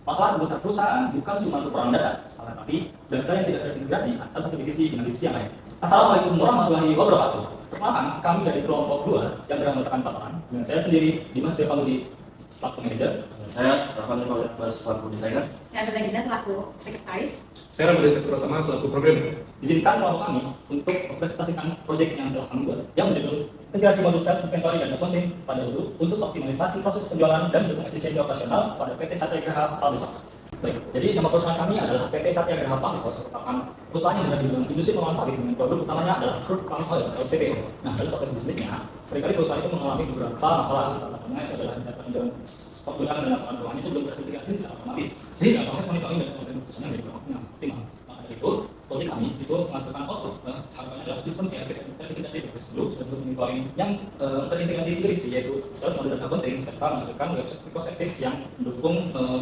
Masalah terbesar perusahaan bukan cuma kekurangan data, tapi data yang tidak terintegrasi antara satu divisi dengan divisi yang lain. Assalamualaikum warahmatullahi wabarakatuh. Perkenalkan, kami dari kelompok 2 yang beranggotakan paparan dengan saya sendiri, Dimas Devaludi, selaku manajer. Saya Rahman Fauzan selaku desainer. Saya Abdul Giza selaku sekretaris. Saya Ramadhan Cakrawatama selaku programmer. Izinkan kelompok kami untuk mempresentasikan proyek yang telah kami buat yang berjudul integrasi modul sales inventory dan accounting pada dulu untuk optimalisasi proses penjualan dan mendukung efisiensi operasional pada PT Satya Graha Palmisos. Baik, jadi nama perusahaan kami adalah PT Satya Graha Palmisos, merupakan perusahaan yang berada di bidang industri pengolahan sawit dengan produk utamanya adalah crude palm oil atau CPO. Nah, dalam proses bisnisnya, seringkali perusahaan itu mengalami beberapa masalah, salah satunya itu adalah data penjualan stok gudang dan laporan keuangan itu belum terintegrasi secara otomatis, sehingga proses monitoring dan konten perusahaan menjadi kurang optimal. Maka dari itu, proyek kami itu menghasilkan output, harapannya adalah sistem ERP terintegrasi dulu sebagai monitoring yang terintegrasi divisi yaitu sales model dan accounting serta menghasilkan website service yang mendukung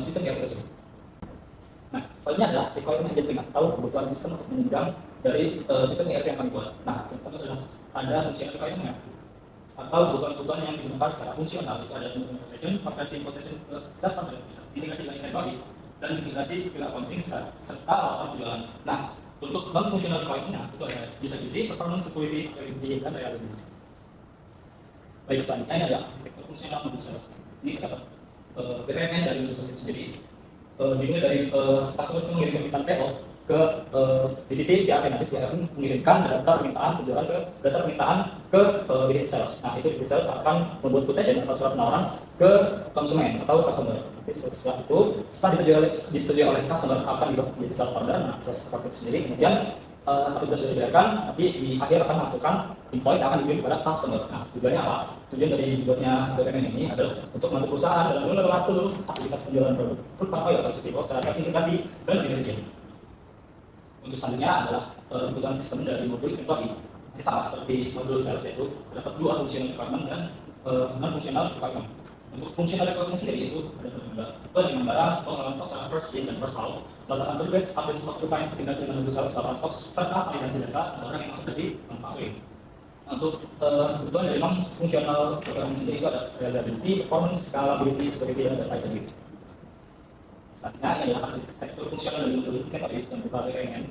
sistem ERP tersebut. Nah, selanjutnya adalah requirement engine atau kebutuhan sistem untuk menunjang dari sistem ERP yang kami buat. Nah, yang pertama adalah ada fungsi requirement atau kebutuhan-kebutuhan yang digunakan secara fungsional. Itu ada information, konversi potensi standar, integrasi dengan inventory, dan integrasi ke accounting serta laporan penjualan. Nah, untuk non-functional requirement-nya itu ada usability, performance, security, reliability, dan reliability. Baik, selanjutnya ini ada arsitektur fungsional modul sales. Ini terdapat BPMN dari modul sales itu sendiri. Dimulai dari customer itu mengirimkan PO ke divisi CRM, nanti CRM mengirimkan data permintaan penjualan ke data permintaan ke divisi sales. Nah, itu divisi sales akan membuat quotation atau surat penawaran ke konsumen atau customer. Setelah itu, setelah disetujui oleh customer akan dibuat menjadi sales order. Nah, sales order itu sendiri kemudian apabila sudah diberikan, nanti di akhir akan menghasilkan invoice akan dikirim kepada customer. Nah, tujuannya apa? Tujuan dari dibuatnya BPMN ini adalah untuk membantu perusahaan dalam mengelola seluruh aktivitas penjualan produk palm oil atau CPO secara integrasi dan efisien. Untuk selanjutnya adalah kebutuhan sistem dari modul inventory. Ini sama seperti modul sales itu terdapat dua fungsional requirement dan non-fungsional requirement. Untuk fungsional requirement sendiri itu ada penyimpanan barang, pengelolaan stok secara first in dan first out, melakukan tugas, update stok tupai, integrasi dengan modul sales, laporan stok, serta validasi data orang yang masuk dari manufacturing. Untuk kebutuhan dari non-fungsional requirement sendiri itu ada reliability, performance, scalability, security, dan data integrity. Selanjutnya ini adalah arsitektur fungsional dari modul inventory yang berupa BPMN.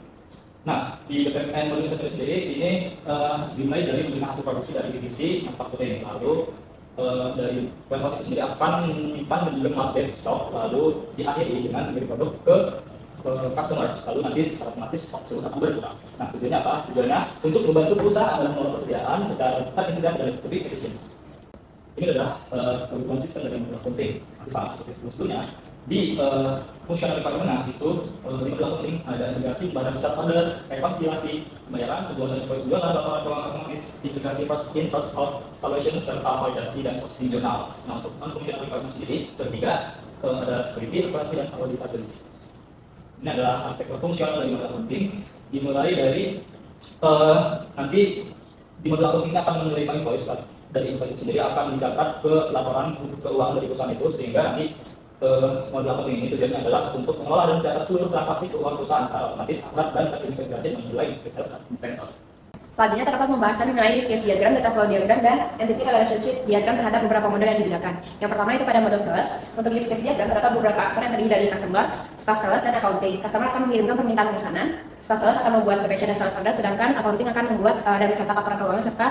Nah, di BPMN modul inventory sendiri ini dimulai dari menerima hasil produksi dari divisi manufacturing, lalu dari warehouse itu sendiri akan menyimpan dan juga mengupdate stok, lalu diakhiri dengan mengirim produk ke customers, lalu nanti secara otomatis stok tersebut akan berkurang. Nah, tujuannya apa? Tujuannya untuk membantu perusahaan dalam mengelola persediaan secara terintegrasi dan lebih efisien. Ini adalah kebutuhan sistem dari modul accounting. Sama seperti sebelumnya, di fungsional requirement itu di modul accounting ada integrasi pada bisa order, rekonsiliasi, pembayaran, pembuatan invoice penjualan, laporan keuangan otomatis, integrasi first in first out, valuation serta validasi dan costing jurnal. Nah, untuk non-fungsional requirement sendiri ketiga ada security, operasi dan auditability. Ini adalah aspek fungsional dari modul accounting. Dimulai dari nanti di modul accounting ini akan menerima invoice dari invoice itu sendiri akan dicatat ke laporan keuangan dari perusahaan itu sehingga nanti modul accounting ini tujuannya adalah untuk mengelola dan mencatat seluruh transaksi keuangan perusahaan secara otomatis, akurat dan terintegrasi dengan nilai spesial inventor. Selanjutnya terdapat pembahasan mengenai use case diagram, data flow diagram, dan entity relationship diagram terhadap beberapa model yang digunakan. Yang pertama itu pada model sales. Untuk use case diagram terdapat beberapa aktor yang terdiri dari customer, staff sales, dan accounting. Customer akan mengirimkan permintaan pemesanan, staff sales akan membuat quotation dan sales order, sedangkan accounting akan membuat dan mencatat laporan keuangan serta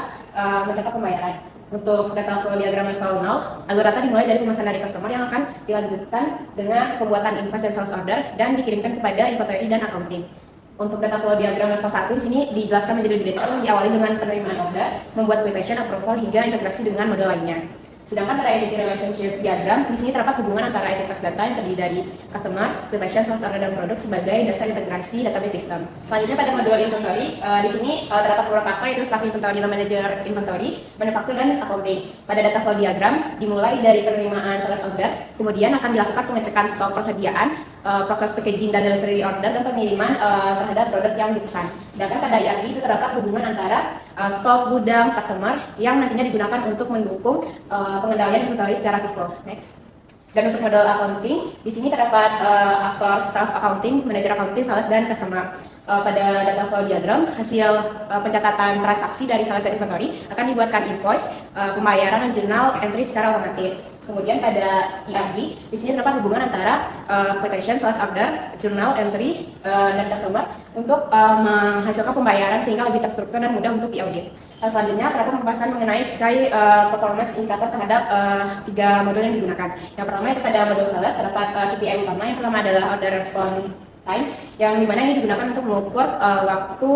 mencatat pembayaran. Untuk data flow diagram level 0, alur data dimulai dari pemesanan dari customer yang akan dilanjutkan dengan pembuatan invoice dan sales order dan dikirimkan kepada inventory dan accounting. Untuk data flow diagram level 1 di sini dijelaskan menjadi lebih detail, diawali dengan penerimaan order, membuat quotation, approval hingga integrasi dengan model lainnya. Sedangkan pada entity relationship diagram, di sini terdapat hubungan antara entitas data yang terdiri dari customer, quotation, sales order, dan produk sebagai dasar integrasi database system. Selanjutnya pada modul inventory, di sini terdapat beberapa faktor yaitu staff inventory, manager inventory, manufaktur, dan accounting. Pada data flow diagram dimulai dari penerimaan sales order, kemudian akan dilakukan pengecekan stok persediaan, proses packaging dan delivery order, dan pengiriman terhadap produk yang dipesan. Sedangkan pada IAG itu terdapat hubungan antara stok gudang customer yang nantinya digunakan untuk mendukung pengendalian inventory secara FIFO. Next. Dan untuk model accounting, di sini terdapat aktor staff accounting, manajer accounting, sales, dan customer. Pada data flow diagram, hasil pencatatan transaksi dari sales dan inventory akan dibuatkan invoice, pembayaran, dan jurnal entry secara otomatis. Kemudian pada ERD, di sini terdapat hubungan antara quotation, sales order, journal entry, dan customer untuk menghasilkan pembayaran sehingga lebih terstruktur dan mudah untuk diaudit. Selanjutnya terdapat pembahasan mengenai performance indikator terhadap 3 modul yang digunakan. Yang pertama itu pada modul sales terdapat KPI utama. Yang pertama adalah order response time, yang dimana ini digunakan untuk mengukur waktu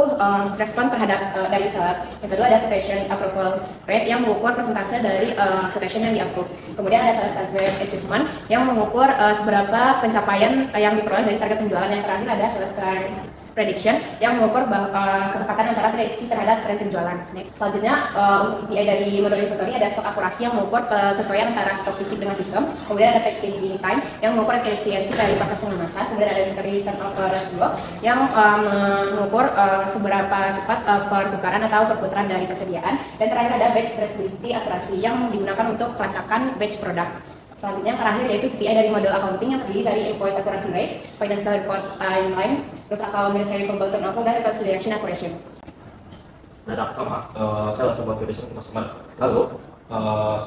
respon terhadap dari sales. Yang kedua ada quotation approval rate yang mengukur persentase dari quotation yang di-approve. Kemudian ada sales target achievement yang mengukur seberapa pencapaian yang diperoleh dari target penjualan. Yang terakhir ada sales trend prediction yang mengukur ketepatan antara prediksi terhadap tren penjualan. Selanjutnya untuk KPI dari modul inventory ada stok akurasi yang mengukur kesesuaian antara stok fisik dengan sistem. Kemudian ada packaging time yang mengukur efisiensi dari proses pengemasan. Kemudian ada inventory turnover ratio yang mengukur seberapa cepat pertukaran atau perputaran dari persediaan. Dan terakhir ada batch traceability akurasi yang digunakan untuk pelacakan batch produk. Selanjutnya yang terakhir yaitu KPI dari modul accounting yang terdiri dari invoice accuracy rate, financial report timelines, terus account receivable turnover, dan reconciliation accuracy. Tahap pertama, sales membuat quotation untuk customer. Lalu,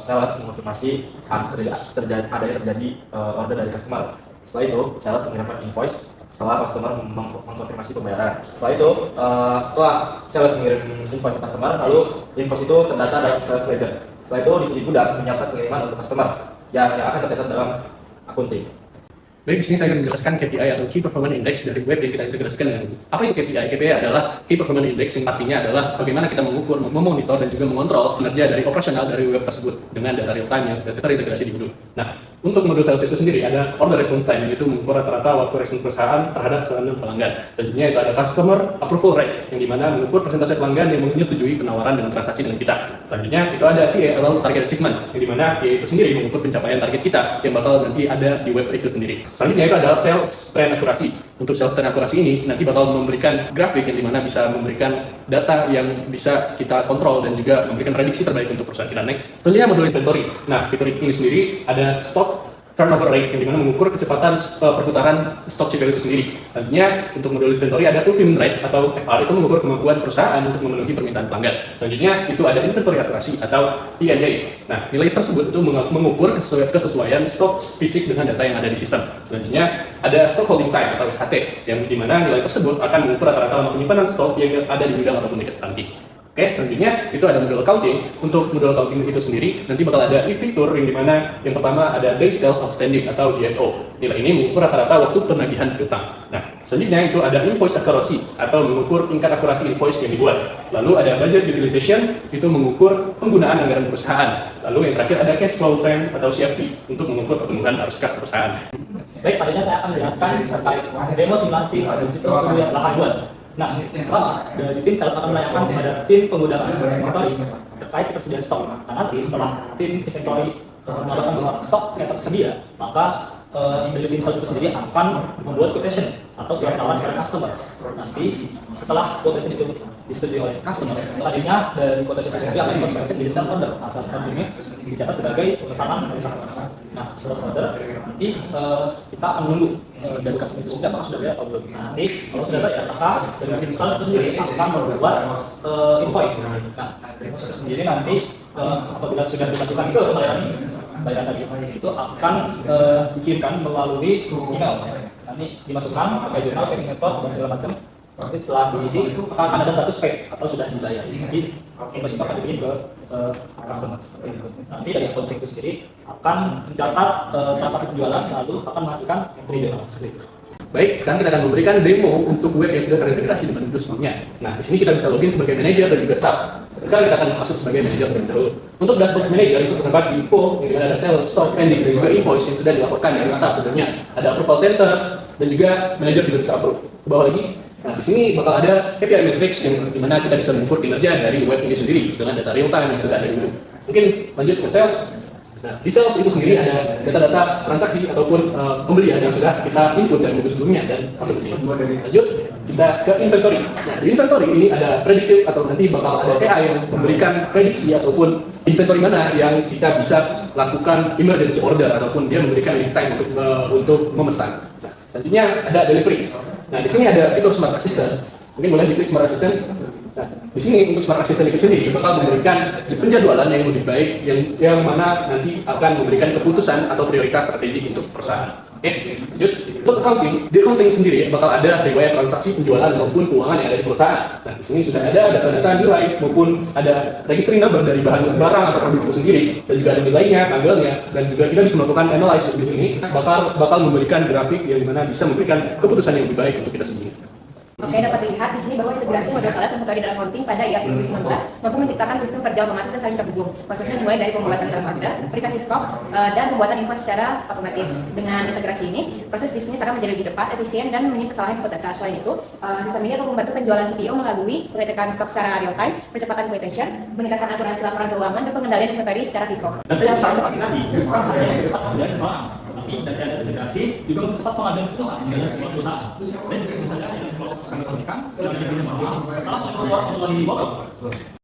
sales mengonfirmasi ada yang terjadi order dari customer. Setelah itu, sales mengirimkan invoice setelah customer mengkonfirmasi pembayaran. Setelah itu, setelah sales mengirim invoice ke customer, lalu invoice itu terdata dalam sales ledger. Setelah itu, divisi gudang menyiapkan pengiriman untuk customer yang akan tercatat dalam akunting. Baik, di sini saya akan menjelaskan KPI atau Key Performance Index dari web yang kita integrasikan dengan Google. Apa itu KPI? KPI adalah Key Performance Index yang artinya adalah bagaimana kita mengukur, memonitor, dan juga mengontrol kinerja dari operasional dari web tersebut dengan data real time yang sudah terintegrasi di Google. Nah, untuk modul sales itu sendiri ada order response time, yaitu mengukur rata-rata waktu respon perusahaan terhadap serangan pelanggan. Selanjutnya itu ada customer approval rate, yang dimana mengukur persentase pelanggan yang menyetujui penawaran dan transaksi dengan kita. Selanjutnya itu ada TA atau target achievement, yang dimana TA itu sendiri mengukur pencapaian target kita yang bakal nanti ada di web itu sendiri. Selanjutnya itu adalah sales trend akurasi. Untuk sales trend akurasi ini nanti bakal memberikan grafik yang dimana bisa memberikan data yang bisa kita kontrol dan juga memberikan prediksi terbaik untuk perusahaan kita. Next, selanjutnya modul inventory. Nah, fitur ini sendiri ada stock turnover rate yang dimana mengukur kecepatan perputaran stok CPO itu sendiri. Selanjutnya untuk modul inventory ada fulfillment rate atau FR, itu mengukur kemampuan perusahaan untuk memenuhi permintaan pelanggan. Selanjutnya itu ada inventory akurasi atau INA. Nah, nilai tersebut itu mengukur kesesuaian stok fisik dengan data yang ada di sistem. Selanjutnya ada stock holding time atau SHT yang dimana nilai tersebut akan mengukur rata-rata lama penyimpanan stok yang ada di gudang ataupun di tangki. Oke, selanjutnya itu ada modul accounting. Untuk modul accounting itu sendiri nanti bakal ada fitur yang dimana yang pertama ada day sales outstanding atau DSO. Nilai ini mengukur rata-rata waktu penagihan piutang. Nah, selanjutnya itu ada invoice accuracy atau mengukur tingkat akurasi invoice yang dibuat. Lalu ada budget utilization, itu mengukur penggunaan anggaran perusahaan. Lalu yang terakhir ada cash flow trend atau CFT untuk mengukur pertumbuhan arus kas perusahaan. Baik, selanjutnya saya akan menjelaskan terkait demo simulasi sistem pemilihan lahan buat. Nah, pertama, dari tim sales akan menanyakan kepada tim penggunaan inventory terkait ketersediaan stok. Nah, nanti setelah tim inventory mengatakan bahwa stok yang tersedia, maka dari tim sales itu sendiri akan membuat quotation atau surat tawaran kepada customers. Nanti setelah quotation itu disetujui oleh customers, selanjutnya dari quotation itu sendiri akan dikonversi menjadi sales order. Nah, sales order ini dicatat sebagai pemesanan dari customers. Nah, sales order nanti kita akan menunggu dari customer itu sendiri apakah sudah bayar atau belum. Nanti kalau sudah bayar, maka dari tim sales itu sendiri akan membuat invoice. Nah, invoice itu sendiri nanti apabila sudah dimasukkan ke bayaran tadi itu akan dikirimkan melalui email. Nanti dimasukkan pakai jurnal, pakai metode dan segala macam. Nanti setelah diisi akan ada status paid atau sudah dibayar. Nanti invoice itu akan dikirim ke customer. Nanti dari accounting itu sendiri akan mencatat transaksi penjualan lalu akan menghasilkan entry journal seperti itu. Baik, sekarang kita akan memberikan demo untuk web yang sudah terintegrasi dengan Windows sebelumnya. Nah, di sini kita bisa login sebagai manajer dan juga staff. Sekarang kita akan masuk sebagai manajer terlebih dahulu. Untuk dashboard manager itu terdapat info, yang ada sales, stock, pending, dan juga invoice yang sudah dilaporkan dari staff sebelumnya. Ada approval center dan juga manajer juga bisa approve. Ke bawah lagi. Nah, di sini bakal ada KPI metrics yang dimana kita bisa mengukur kinerja dari web ini sendiri dengan data real time yang sudah ada di Google. Mungkin lanjut ke sales. Nah, di sales itu sendiri ada data-data transaksi ataupun pembelian yang sudah kita input dari minggu sebelumnya dan masuk ke sini. Lanjut, kita ke inventory. Nah, di inventory ini ada predictive atau nanti bakal ada TA yang memberikan prediksi ataupun inventory mana yang kita bisa lakukan emergency order ataupun dia memberikan lead time untuk memesan. Nah, selanjutnya ada delivery. Nah, di sini ada fitur smart assistant Mungkin boleh diklik Smart Assistant. Nah, di sini untuk Smart Assistant itu sendiri bakal memberikan penjadwalan yang lebih baik yang mana nanti akan memberikan keputusan atau prioritas strategi untuk perusahaan. Oke, lanjut. Untuk accounting, di accounting sendiri bakal ada riwayat transaksi penjualan maupun keuangan yang ada di perusahaan. Nah, di sini sudah ada data-data nilai maupun ada registering number dari barang atau produk itu sendiri, dan juga ada nilainya, tanggalnya, dan juga kita bisa melakukan analysis di sini bakal memberikan grafik yang mana bisa memberikan keputusan yang lebih baik untuk kita sendiri. Oke, dapat dilihat di sini bahwa integrasi model sales yang terkait dengan accounting pada ERP 2019 mampu menciptakan sistem kerja otomatis yang saling terhubung. Prosesnya dimulai dari pembuatan sales order, verifikasi stok, dan pembuatan invoice secara otomatis. Dengan integrasi ini, proses bisnis akan menjadi lebih cepat, efisien, dan minim kesalahan input data. Selain itu, sistem ini akan membantu penjualan CPO melalui pengecekan stok secara real time, percepatan quotation, meningkatkan akurasi laporan keuangan, dan pengendalian inventory secara FIFO. Data yang sangat teraplikasi bukan hanya mempercepat pengambilan seseorang, tapi data integrasi juga mempercepat pengambilan keputusan dalam sebuah perusahaan. Dan juga misalnya yang kami sampaikan, dan bisa menjadi kesalahan orang warahmatullahi wabarakatuh.